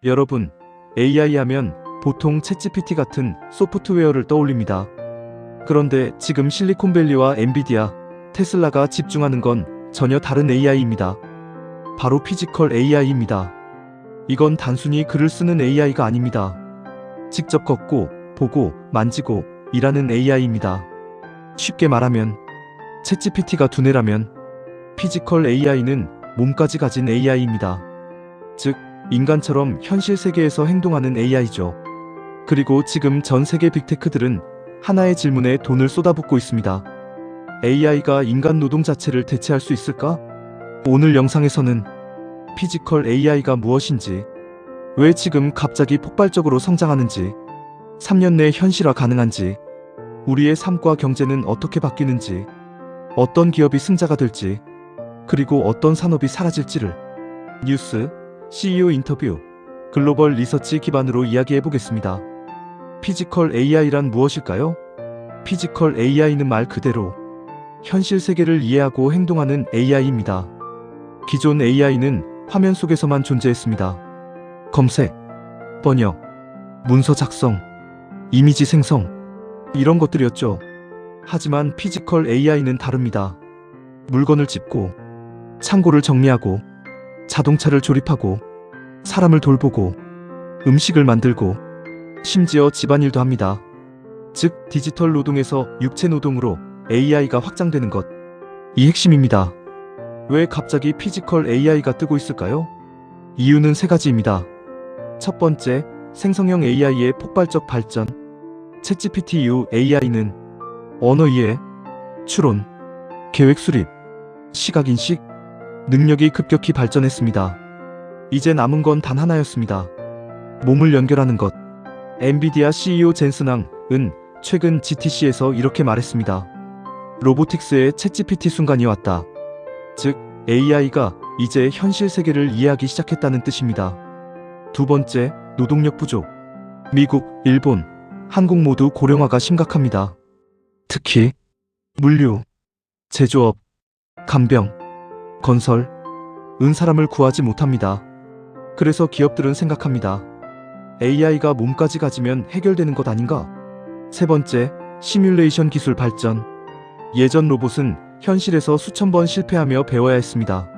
여러분, AI 하면 보통 챗GPT 같은 소프트웨어를 떠올립니다. 그런데 지금 실리콘밸리와 엔비디아, 테슬라가 집중하는 건 전혀 다른 AI입니다. 바로 피지컬 AI입니다. 이건 단순히 글을 쓰는 AI가 아닙니다. 직접 걷고, 보고, 만지고, 일하는 AI입니다. 쉽게 말하면 챗GPT가 두뇌라면 피지컬 AI는 몸까지 가진 AI입니다. 즉, 인간처럼 현실 세계에서 행동하는 AI죠. 그리고 지금 전 세계 빅테크들은 하나의 질문에 돈을 쏟아붓고 있습니다. AI가 인간 노동 자체를 대체할 수 있을까? 오늘 영상에서는 피지컬 AI가 무엇인지, 왜 지금 갑자기 폭발적으로 성장하는지, 3년 내 현실화 가능한지, 우리의 삶과 경제는 어떻게 바뀌는지, 어떤 기업이 승자가 될지, 그리고 어떤 산업이 사라질지를 뉴스, CEO 인터뷰, 글로벌 리서치 기반으로 이야기해보겠습니다. 피지컬 AI란 무엇일까요? 피지컬 AI는 말 그대로 현실 세계를 이해하고 행동하는 AI입니다. 기존 AI는 화면 속에서만 존재했습니다. 검색, 번역, 문서 작성, 이미지 생성, 이런 것들이었죠. 하지만 피지컬 AI는 다릅니다. 물건을 짚고, 창고를 정리하고, 자동차를 조립하고, 사람을 돌보고, 음식을 만들고, 심지어 집안일도 합니다. 즉, 디지털 노동에서 육체 노동으로 AI가 확장되는 것. 이 핵심입니다. 왜 갑자기 피지컬 AI가 뜨고 있을까요? 이유는 세 가지입니다. 첫 번째, 생성형 AI의 폭발적 발전. 챗GPT 이후 AI는 언어 이해, 추론, 계획 수립, 시각 인식, 능력이 급격히 발전했습니다. 이제 남은 건 단 하나였습니다. 몸을 연결하는 것. 엔비디아 CEO 젠슨 황은 최근 GTC에서 이렇게 말했습니다. 로보틱스의 챗GPT 순간이 왔다. 즉, AI가 이제 현실 세계를 이해하기 시작했다는 뜻입니다. 두 번째, 노동력 부족. 미국, 일본, 한국 모두 고령화가 심각합니다. 특히 물류, 제조업, 간병, 건설, 사람을 구하지 못합니다. 그래서 기업들은 생각합니다. AI가 몸까지 가지면 해결되는 것 아닌가? 세 번째, 시뮬레이션 기술 발전. 예전 로봇은 현실에서 수천 번 실패하며 배워야 했습니다.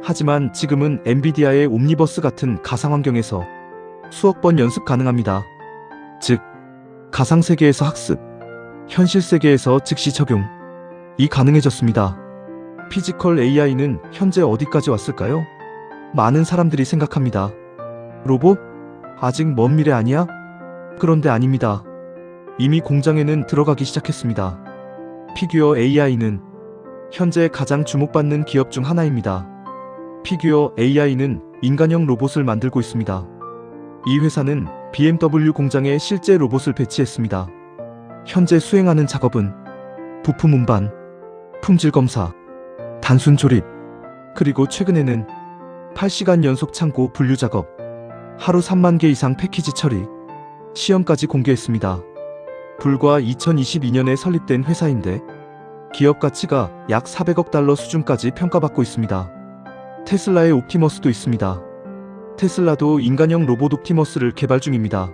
하지만 지금은 엔비디아의 옴니버스 같은 가상 환경에서 수억 번 연습 가능합니다. 즉, 가상 세계에서 학습, 현실 세계에서 즉시 적용. 이 가능해졌습니다. 피지컬 AI는 현재 어디까지 왔을까요? 많은 사람들이 생각합니다. 로봇? 아직 먼 미래 아니야? 그런데 아닙니다. 이미 공장에는 들어가기 시작했습니다. 피규어 AI는 현재 가장 주목받는 기업 중 하나입니다. 피규어 AI는 인간형 로봇을 만들고 있습니다. 이 회사는 BMW 공장에 실제 로봇을 배치했습니다. 현재 수행하는 작업은 부품 운반, 품질 검사, 단순 조립, 그리고 최근에는 8시간 연속 창고 분류 작업, 하루 3만 개 이상 패키지 처리, 시험까지 공개했습니다. 불과 2022년에 설립된 회사인데 기업 가치가 약 400억 달러 수준까지 평가받고 있습니다. 테슬라의 옵티머스도 있습니다. 테슬라도 인간형 로봇 옵티머스를 개발 중입니다.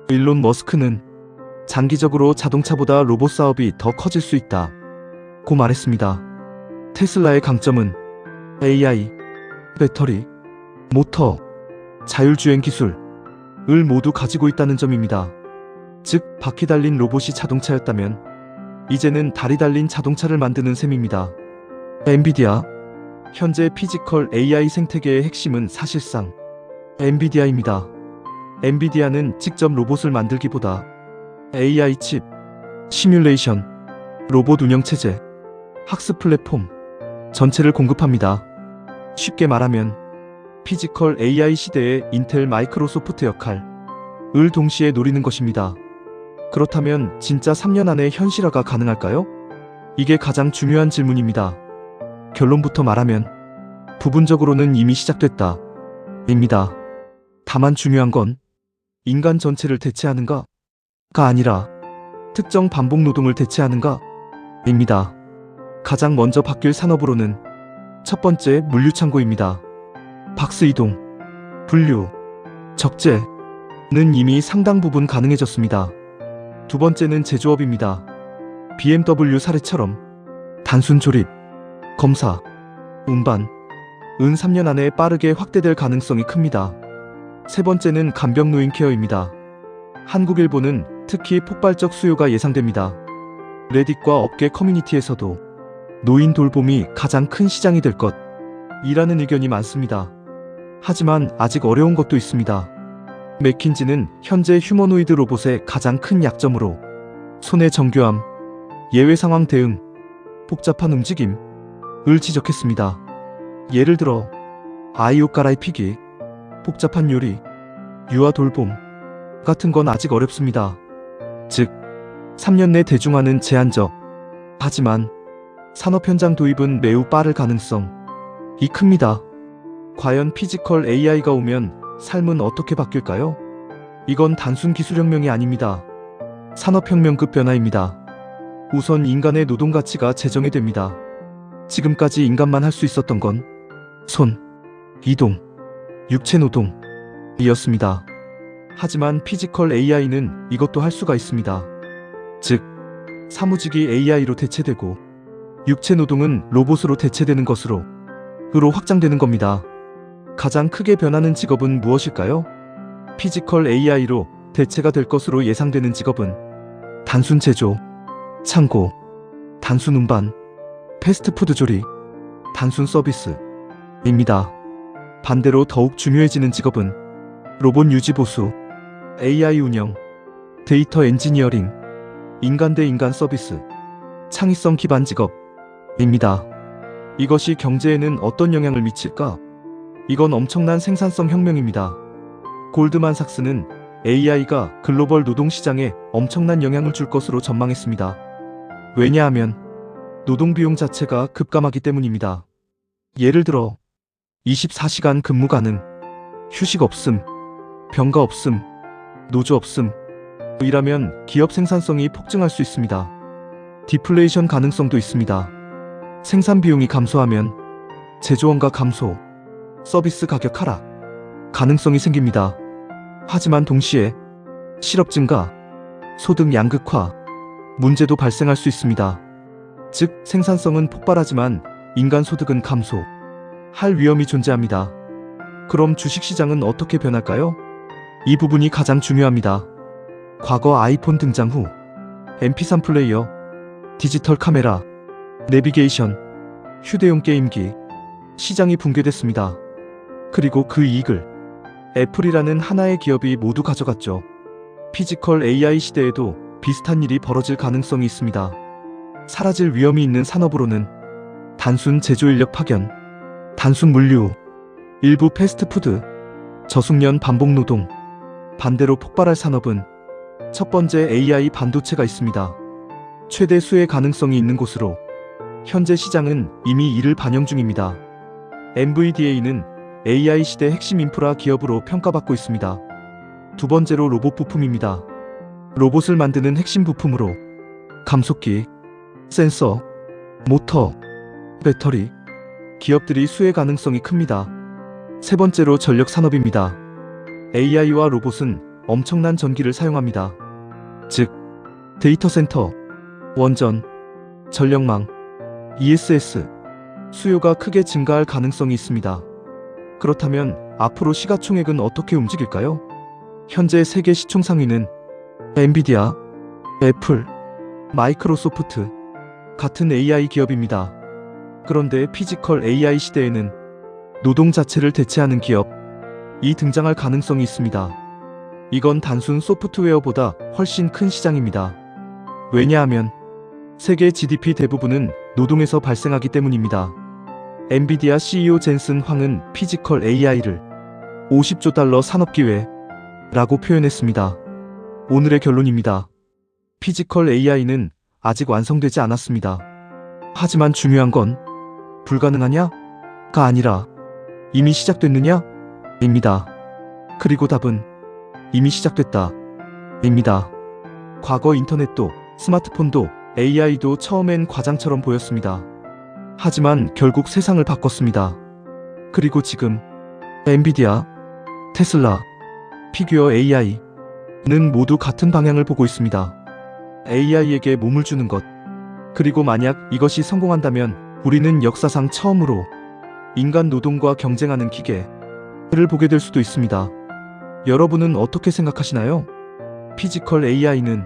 일론 머스크는 장기적으로 자동차보다 로봇 사업이 더 커질 수 있다 고 말했습니다. 테슬라의 강점은 AI, 배터리, 모터, 자율주행 기술을 모두 가지고 있다는 점입니다. 즉, 바퀴 달린 로봇이 자동차였다면 이제는 다리 달린 자동차를 만드는 셈입니다. 엔비디아. 현재 피지컬 AI 생태계의 핵심은 사실상 엔비디아입니다. 엔비디아는 직접 로봇을 만들기보다 AI 칩, 시뮬레이션, 로봇 운영체제, 학습 플랫폼 전체를 공급합니다. 쉽게 말하면 피지컬 AI 시대의 인텔 마이크로소프트 역할을 동시에 노리는 것입니다. 그렇다면 진짜 3년 안에 현실화가 가능할까요? 이게 가장 중요한 질문입니다. 결론부터 말하면 부분적으로는 이미 시작됐다 입니다. 다만 중요한 건 인간 전체를 대체하는가가 아니라 특정 반복 노동을 대체하는가 입니다. 가장 먼저 바뀔 산업으로는 첫 번째, 물류창고입니다. 박스 이동, 분류, 적재는 이미 상당 부분 가능해졌습니다. 두 번째는 제조업입니다. BMW 사례처럼 단순 조립, 검사, 운반, 은 3년 안에 빠르게 확대될 가능성이 큽니다. 세 번째는 간병 노인 케어입니다. 한국일보는 특히 폭발적 수요가 예상됩니다. 레딧과 업계 커뮤니티에서도 노인 돌봄이 가장 큰 시장이 될 것이라는 의견이 많습니다. 하지만 아직 어려운 것도 있습니다. 맥킨지는 현재 휴머노이드 로봇의 가장 큰 약점으로 손의 정교함, 예외 상황 대응, 복잡한 움직임을 지적했습니다. 예를 들어 아이 옷 갈아입히기, 복잡한 요리, 유아 돌봄 같은 건 아직 어렵습니다. 즉, 3년 내 대중화는 제한적, 하지만 산업 현장 도입은 매우 빠를 가능성이 큽니다. 과연 피지컬 AI가 오면 삶은 어떻게 바뀔까요? 이건 단순 기술혁명이 아닙니다. 산업혁명급 변화입니다. 우선 인간의 노동 가치가 재정이 됩니다. 지금까지 인간만 할 수 있었던 건 손, 이동, 육체 노동이었습니다. 하지만 피지컬 AI는 이것도 할 수가 있습니다. 즉, 사무직이 AI로 대체되고 육체 노동은 로봇으로 대체되는 것으로 확장되는 겁니다. 가장 크게 변하는 직업은 무엇일까요? 피지컬 AI로 대체가 될 것으로 예상되는 직업은 단순 제조, 창고, 단순 운반, 패스트푸드 조리, 단순 서비스입니다. 반대로 더욱 중요해지는 직업은 로봇 유지 보수, AI 운영, 데이터 엔지니어링, 인간 대 인간 서비스, 창의성 기반 직업입니다. 이것이 경제에는 어떤 영향을 미칠까? 이건 엄청난 생산성 혁명입니다. 골드만삭스는 AI가 글로벌 노동시장에 엄청난 영향을 줄 것으로 전망했습니다. 왜냐하면 노동비용 자체가 급감하기 때문입니다. 예를 들어 24시간 근무 가능, 휴식 없음, 병가 없음, 노조 없음 이라면 기업 생산성이 폭증할 수 있습니다. 디플레이션 가능성도 있습니다. 생산 비용이 감소하면 제조원가 감소, 서비스 가격 하락 가능성이 생깁니다. 하지만 동시에 실업 증가, 소득 양극화 문제도 발생할 수 있습니다. 즉, 생산성은 폭발하지만 인간 소득은 감소할 위험이 존재합니다. 그럼 주식시장은 어떻게 변할까요? 이 부분이 가장 중요합니다. 과거 아이폰 등장 후 MP3 플레이어, 디지털 카메라, 내비게이션, 휴대용 게임기 시장이 붕괴됐습니다. 그리고 그 이익을 애플이라는 하나의 기업이 모두 가져갔죠. 피지컬 AI 시대에도 비슷한 일이 벌어질 가능성이 있습니다. 사라질 위험이 있는 산업으로는 단순 제조인력 파견, 단순 물류, 일부 패스트푸드, 저숙련 반복 노동. 반대로 폭발할 산업은 첫 번째 AI 반도체가 있습니다. 최대 수혜 가능성이 있는 곳으로 현재 시장은 이미 이를 반영 중입니다. NVDA는 AI 시대 핵심 인프라 기업으로 평가받고 있습니다. 두 번째로 로봇 부품입니다. 로봇을 만드는 핵심 부품으로 감속기, 센서, 모터, 배터리, 기업들이 수혜 가능성이 큽니다. 세 번째로 전력 산업입니다. AI와 로봇은 엄청난 전기를 사용합니다. 즉, 데이터 센터, 원전, 전력망, ESS, 수요가 크게 증가할 가능성이 있습니다. 그렇다면 앞으로 시가총액은 어떻게 움직일까요? 현재 세계 시총 상위는 엔비디아, 애플, 마이크로소프트 같은 AI 기업입니다. 그런데 피지컬 AI 시대에는 노동 자체를 대체하는 기업이 등장할 가능성이 있습니다. 이건 단순 소프트웨어보다 훨씬 큰 시장입니다. 왜냐하면 세계 GDP 대부분은 노동에서 발생하기 때문입니다. 엔비디아 CEO 젠슨 황은 피지컬 AI를 50조 달러 산업기회라고 표현했습니다. 오늘의 결론입니다. 피지컬 AI는 아직 완성되지 않았습니다. 하지만 중요한 건 불가능하냐가 아니라 이미 시작됐느냐? 입니다. 그리고 답은 이미 시작됐다. 입니다. 과거 인터넷도 스마트폰도 AI도 처음엔 과장처럼 보였습니다. 하지만 결국 세상을 바꿨습니다. 그리고 지금 엔비디아, 테슬라, 피규어 AI는 모두 같은 방향을 보고 있습니다. AI에게 몸을 주는 것. 그리고 만약 이것이 성공한다면 우리는 역사상 처음으로 인간 노동과 경쟁하는 기계를 보게 될 수도 있습니다. 여러분은 어떻게 생각하시나요? 피지컬 AI는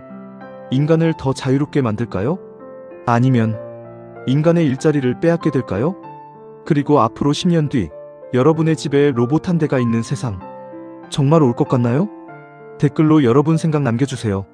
인간을 더 자유롭게 만들까요? 아니면 인간의 일자리를 빼앗게 될까요? 그리고 앞으로 10년 뒤 여러분의 집에 로봇 한 대가 있는 세상 정말 올 것 같나요? 댓글로 여러분 생각 남겨주세요.